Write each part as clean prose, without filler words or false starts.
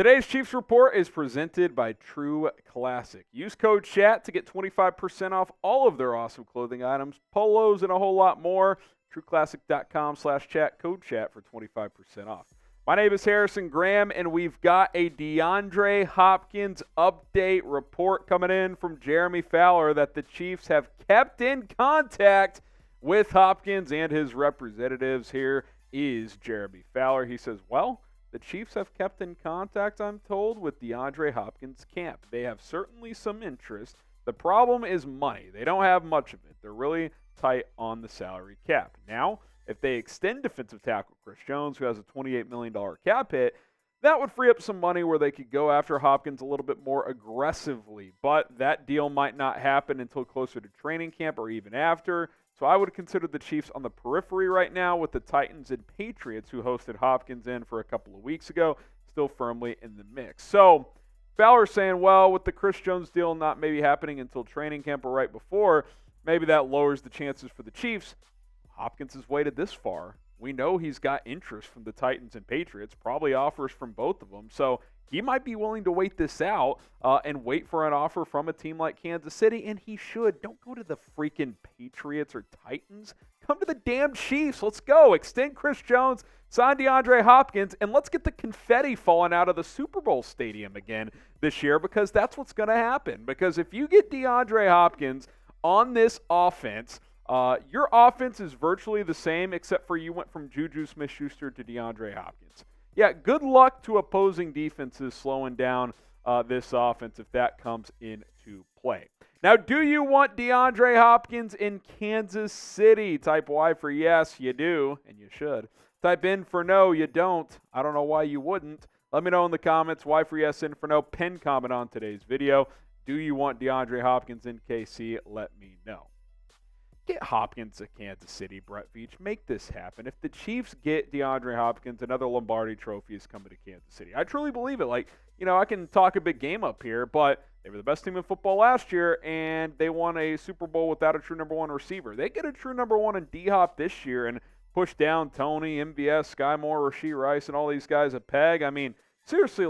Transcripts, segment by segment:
Today's Chiefs Report is presented by True Classic. Use code CHAT to get 25% off all of their awesome clothing items, polos, and a whole lot more. TrueClassic.com/chat, code CHAT for 25% off. My name is Harrison Graham, and we've got a DeAndre Hopkins update report coming in from Jeremy Fowler that the Chiefs have kept in contact with Hopkins and his representatives. Here is Jeremy Fowler. He says, well, the Chiefs have kept in contact, I'm told, with DeAndre Hopkins' camp. They have certainly some interest. The problem is money. They don't have much of it. They're really tight on the salary cap. Now, if they extend defensive tackle Chris Jones, who has a $28 million cap hit, that would free up some money where they could go after Hopkins a little bit more aggressively. But that deal might not happen until closer to training camp or even after. So I would consider the Chiefs on the periphery right now with the Titans and Patriots, who hosted Hopkins in for a couple of weeks ago, still firmly in the mix. So Fowler's saying, well, with the Chris Jones deal not maybe happening until training camp or right before, maybe that lowers the chances for the Chiefs. Hopkins has waited this far. We know he's got interest from the Titans and Patriots, probably offers from both of them. So he might be willing to wait this out and wait for an offer from a team like Kansas City, and he should. Don't go to the freaking Patriots or Titans. Come to the damn Chiefs. Let's go. Extend Chris Jones, sign DeAndre Hopkins, and let's get the confetti falling out of the Super Bowl stadium again this year, because that's what's going to happen. Because if you get DeAndre Hopkins on this offense, your offense is virtually the same, except for you went from Juju Smith-Schuster to DeAndre Hopkins. Yeah, good luck to opposing defenses slowing down this offense if that comes into play. Now, do you want DeAndre Hopkins in Kansas City? Type Y for yes, you do, and you should. Type in for no, you don't. I don't know why you wouldn't. Let me know in the comments. Y for yes, in for no. Pin comment on today's video. Do you want DeAndre Hopkins in KC? Let me know. Get Hopkins to Kansas City, Brett Veach. Make this happen. If the Chiefs get DeAndre Hopkins, another Lombardi trophy is coming to Kansas City. I truly believe it. I can talk a big game up here, but they were the best team in football last year, and they won a Super Bowl without a true number one receiver. They get a true number one in D-Hop this year and push down Toney, MVS, Sky Moore, Rashee Rice, and all these guys a peg. I mean, seriously,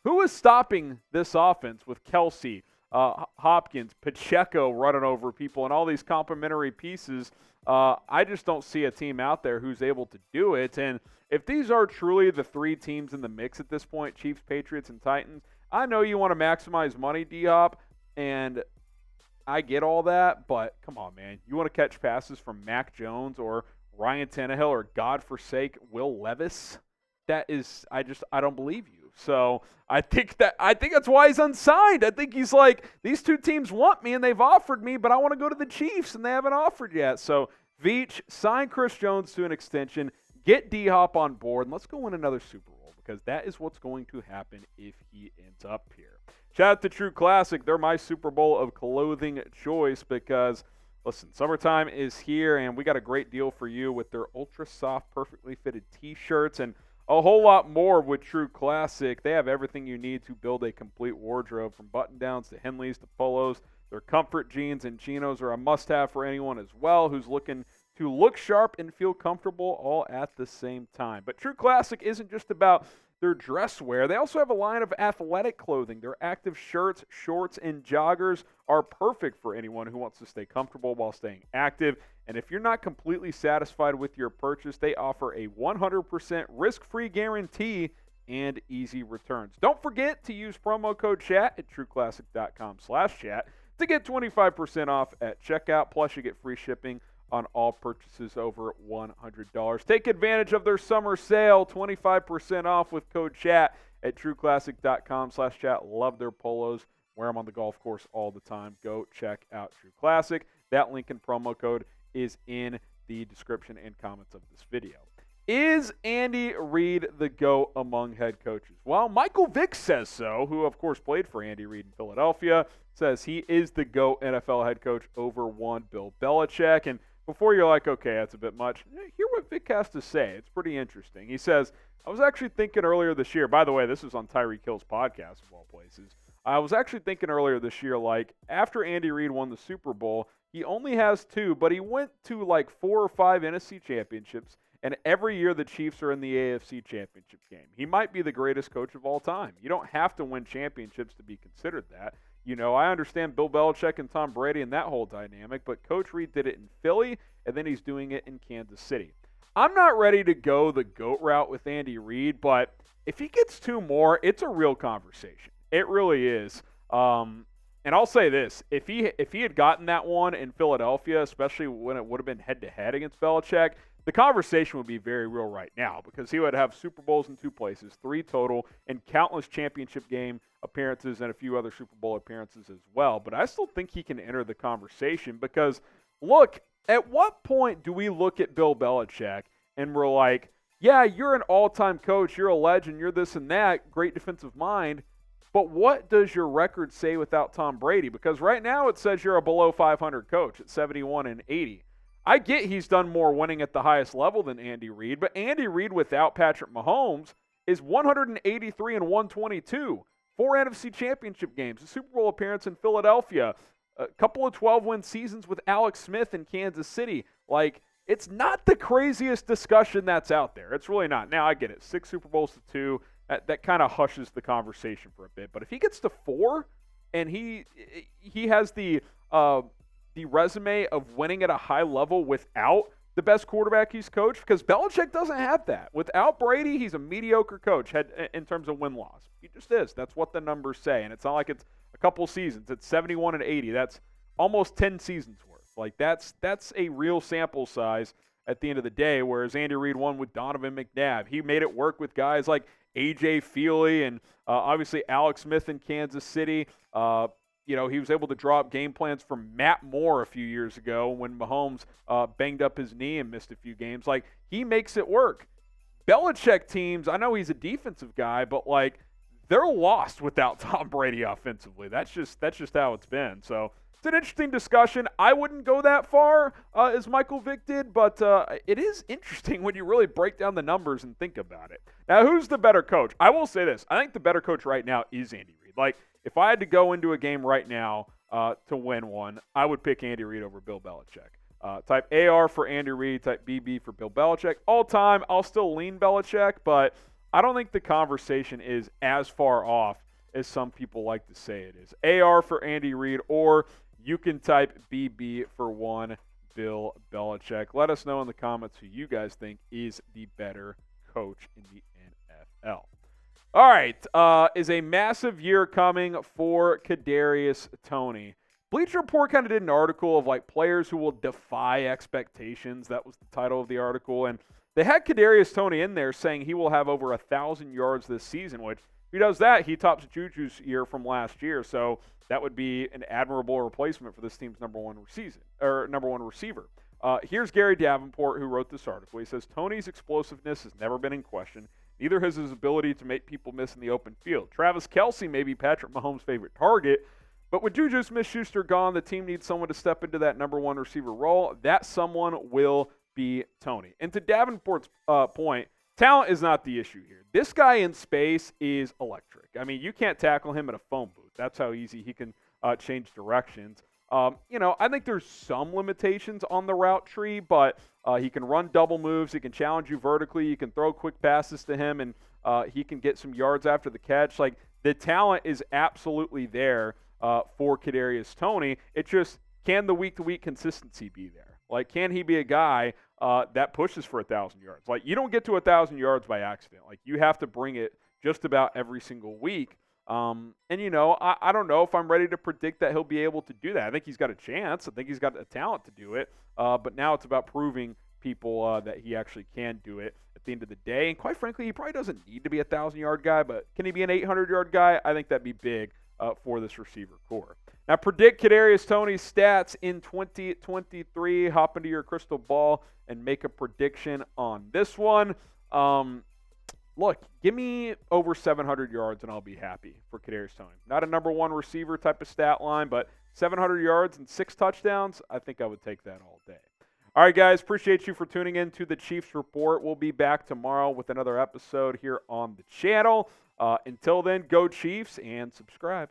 who is stopping this offense with Kelsey, Hopkins, Pacheco running over people, and all these complementary pieces? I just don't see a team out there who's able to do it. And if these are truly the three teams in the mix at this point, Chiefs, Patriots, and Titans, I know you want to maximize money, D-Hop, and I get all that, but come on, man. You want to catch passes from Mac Jones or Ryan Tannehill or, God forsake, Will Levis? That is, I don't believe you. So I think that's why he's unsigned. I think he's like, these two teams want me and they've offered me, but I want to go to the Chiefs and they haven't offered yet. So Veach, sign Chris Jones to an extension, get D-Hop on board, and let's go win another Super Bowl, because that is what's going to happen if he ends up here. Shout out to True Classic. They're my Super Bowl of clothing choice because, listen, summertime is here, and we got a great deal for you with their ultra soft, perfectly fitted T-shirts and a whole lot more with True Classic. They have everything you need to build a complete wardrobe, from button-downs to Henleys to polos. Their comfort jeans and chinos are a must-have for anyone as well who's looking to look sharp and feel comfortable all at the same time. But True Classic isn't just about their dress wear. They also have a line of athletic clothing. Their active shirts, shorts, and joggers are perfect for anyone who wants to stay comfortable while staying active. And if you're not completely satisfied with your purchase, they offer a 100% risk-free guarantee and easy returns. Don't forget to use promo code CHAT at trueclassic.com/chat to get 25% off at checkout. Plus, you get free shipping on all purchases over $100. Take advantage of their summer sale, 25% off with code CHAT at trueclassic.com/chat. Love their polos. Wear them on the golf course all the time. Go check out True Classic. That link and promo code is in the description and comments of this video. Is Andy Reid the GOAT among head coaches? Well, Michael Vick says so, who of course played for Andy Reid in Philadelphia, says he is the GOAT NFL head coach over one Bill Belichick. And before you're like, okay, that's a bit much, hear what Vick has to say. It's pretty interesting. He says, I was actually thinking earlier this year, by the way, this was on Tyreek Hill's podcast of all places. I was actually thinking earlier this year, after Andy Reid won the Super Bowl, he only has 2, but he went to 4 or 5 NFC championships, and every year the Chiefs are in the AFC Championship game. He might be the greatest coach of all time. You don't have to win championships to be considered that. I understand Bill Belichick and Tom Brady and that whole dynamic, but Coach Reid did it in Philly, and then he's doing it in Kansas City. I'm not ready to go the GOAT route with Andy Reid, but if he gets 2 more, it's a real conversation. It really is. And I'll say this, if he had gotten that one in Philadelphia, especially when it would have been head-to-head against Belichick, the conversation would be very real right now because he would have Super Bowls in 2 places, 3 total, and countless championship game appearances and a few other Super Bowl appearances as well. But I still think he can enter the conversation because, look, at what point do we look at Bill Belichick and we're like, yeah, you're an all-time coach, you're a legend, you're this and that, great defensive mind, but what does your record say without Tom Brady? Because right now it says you're a below 500 coach at 71-80. I get he's done more winning at the highest level than Andy Reid, but Andy Reid without Patrick Mahomes is 183-122. 4 NFC Championship games, a Super Bowl appearance in Philadelphia, a couple of 12-win seasons with Alex Smith in Kansas City. Like, it's not the craziest discussion that's out there. It's really not. Now, I get it. 6 Super Bowls to 2. That kind of hushes the conversation for a bit. But if he gets to 4 and he has the resume of winning at a high level without the best quarterback he's coached, because Belichick doesn't have that. Without Brady, he's a mediocre coach in terms of win-loss. He just is. That's what the numbers say. And it's not like it's a couple seasons. It's 71-80. That's almost 10 seasons worth. Like, that's a real sample size at the end of the day, whereas Andy Reid won with Donovan McNabb. He made it work with guys like A.J. Feely and obviously Alex Smith in Kansas City. He was able to draw up game plans from Matt Moore a few years ago when Mahomes banged up his knee and missed a few games. Like, he makes it work. Belichick teams, I know he's a defensive guy, but, like, they're lost without Tom Brady offensively. That's just how it's been. So it's an interesting discussion. I wouldn't go that far as Michael Vick did, but it is interesting when you really break down the numbers and think about it. Now, who's the better coach? I will say this. I think the better coach right now is Andy Reid. Like, if I had to go into a game right now to win one, I would pick Andy Reid over Bill Belichick. Type AR for Andy Reid, type BB for Bill Belichick. All time, I'll still lean Belichick, but I don't think the conversation is as far off as some people like to say it is. AR for Andy Reid, or you can type BB for one Bill Belichick. Let us know in the comments who you guys think is the better coach in the NFL. All right, is a massive year coming for Kadarius Toney. Bleacher Report kind of did an article of like players who will defy expectations. That was the title of the article, and they had Kadarius Toney in there saying he will have over 1,000 yards this season, which if he does that, he tops Juju's year from last year. So that would be an admirable replacement for this team's number one receiver. Here's Gary Davenport, who wrote this article. He says, Toney's explosiveness has never been in question. Neither has his ability to make people miss in the open field. Travis Kelce may be Patrick Mahomes' favorite target, but with Juju Smith-Schuster gone, the team needs someone to step into that number one receiver role. That someone will be Toney. And to Davenport's point, talent is not the issue here. This guy in space is electric. I mean, you can't tackle him in a phone booth. That's how easy he can change directions. I think there's some limitations on the route tree, but he can run double moves. He can challenge you vertically. You can throw quick passes to him, and he can get some yards after the catch. Like, the talent is absolutely there for Kadarius Toney. It just, can the week-to-week consistency be there? Like, can he be a guy that pushes for 1,000 yards? Like, you don't get to 1,000 yards by accident. Like, you have to bring it just about every single week. I don't know if I'm ready to predict that he'll be able to do that. I think he's got a chance. I think he's got the talent to do it. But now it's about proving people that he actually can do it at the end of the day. And quite frankly, he probably doesn't need to be a 1,000-yard guy, but can he be an 800-yard guy? I think that'd be big for this receiver core. Now, predict Kadarius Toney's stats in 2023. Hop into your crystal ball and make a prediction on this one. Look, give me over 700 yards and I'll be happy for Kadarius Toney. Not a number one receiver type of stat line, but 700 yards and 6 touchdowns, I think I would take that all day. All right, guys, appreciate you for tuning in to the Chiefs Report. We'll be back tomorrow with another episode here on the channel. Until then, go Chiefs and subscribe.